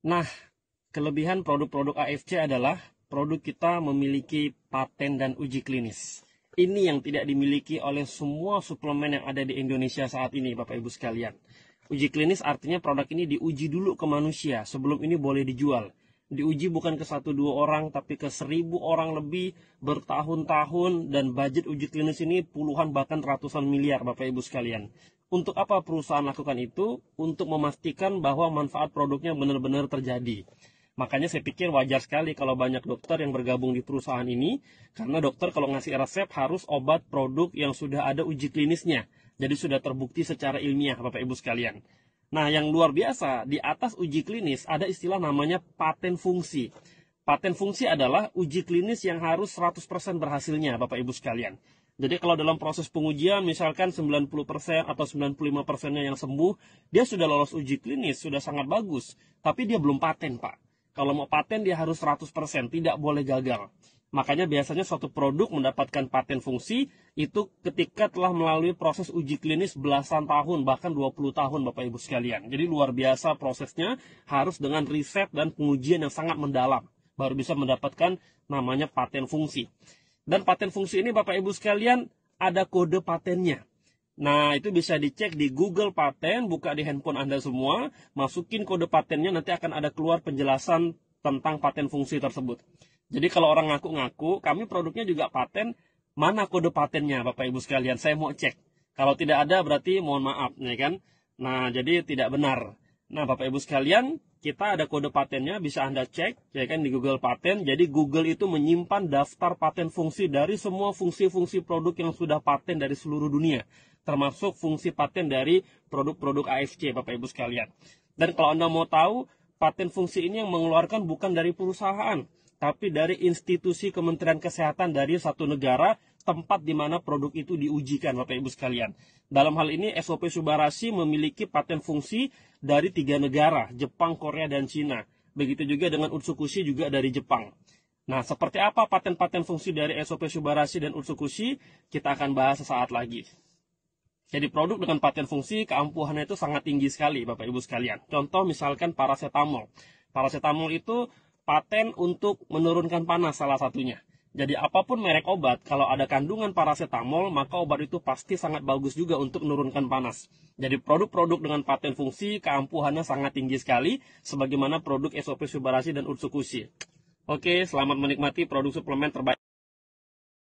Nah, kelebihan produk-produk AFC adalah produk kita memiliki paten dan uji klinis. Ini yang tidak dimiliki oleh semua suplemen yang ada di Indonesia saat ini, Bapak Ibu sekalian. Uji klinis artinya produk ini diuji dulu ke manusia sebelum ini boleh dijual. Diuji bukan ke 1-2 orang, tapi ke 1.000 orang lebih bertahun-tahun, dan budget uji klinis ini puluhan bahkan ratusan miliar, Bapak Ibu sekalian. Untuk apa perusahaan lakukan itu? Untuk memastikan bahwa manfaat produknya benar-benar terjadi. Makanya saya pikir wajar sekali kalau banyak dokter yang bergabung di perusahaan ini, karena dokter kalau ngasih resep harus obat produk yang sudah ada uji klinisnya. Jadi sudah terbukti secara ilmiah, Bapak Ibu sekalian. Nah, yang luar biasa, di atas uji klinis ada istilah namanya paten fungsi. Paten fungsi adalah uji klinis yang harus 100% berhasilnya, Bapak Ibu sekalian. Jadi kalau dalam proses pengujian, misalkan 90% atau 95%-nya yang sembuh, dia sudah lolos uji klinis, sudah sangat bagus. Tapi dia belum paten, Pak. Kalau mau paten, dia harus 100%, tidak boleh gagal. Makanya biasanya suatu produk mendapatkan paten fungsi itu ketika telah melalui proses uji klinis belasan tahun, bahkan 20 tahun, Bapak Ibu sekalian. Jadi luar biasa prosesnya, harus dengan riset dan pengujian yang sangat mendalam, baru bisa mendapatkan namanya paten fungsi. Dan paten fungsi ini, Bapak Ibu sekalian, ada kode patennya. Nah, itu bisa dicek di Google Paten, buka di handphone Anda semua, masukin kode patennya, nanti akan ada keluar penjelasan tentang paten fungsi tersebut. Jadi kalau orang ngaku-ngaku, kami produknya juga paten, mana kode patennya, Bapak Ibu sekalian? Saya mau cek. Kalau tidak ada, berarti mohon maaf, ya kan? Nah, jadi tidak benar. Nah, Bapak Ibu sekalian, kita ada kode patennya, bisa Anda cek, ya kan, di Google Paten. Jadi Google itu menyimpan daftar paten fungsi dari semua fungsi-fungsi produk yang sudah paten dari seluruh dunia, termasuk fungsi paten dari produk-produk AFC, Bapak Ibu sekalian. Dan kalau Anda mau tahu, paten fungsi ini yang mengeluarkan bukan dari perusahaan, tapi dari institusi Kementerian Kesehatan dari satu negara, tempat di mana produk itu diujikan, Bapak Ibu sekalian. Dalam hal ini SOP Subarashi memiliki paten fungsi dari 3 negara, Jepang, Korea, dan Cina. Begitu juga dengan Utsukushi juga dari Jepang. Nah, seperti apa paten-paten fungsi dari SOP Subarashi dan Utsukushi? Kita akan bahas sesaat lagi. Jadi produk dengan paten fungsi keampuhannya itu sangat tinggi sekali, Bapak Ibu sekalian. Contoh misalkan paracetamol. Paracetamol itu paten untuk menurunkan panas salah satunya. Jadi apapun merek obat, kalau ada kandungan paracetamol, maka obat itu pasti sangat bagus juga untuk menurunkan panas. Jadi produk-produk dengan paten fungsi keampuhannya sangat tinggi sekali, sebagaimana produk SOP Subarashi dan Utsukushi. Oke, selamat menikmati produk suplemen terbaik.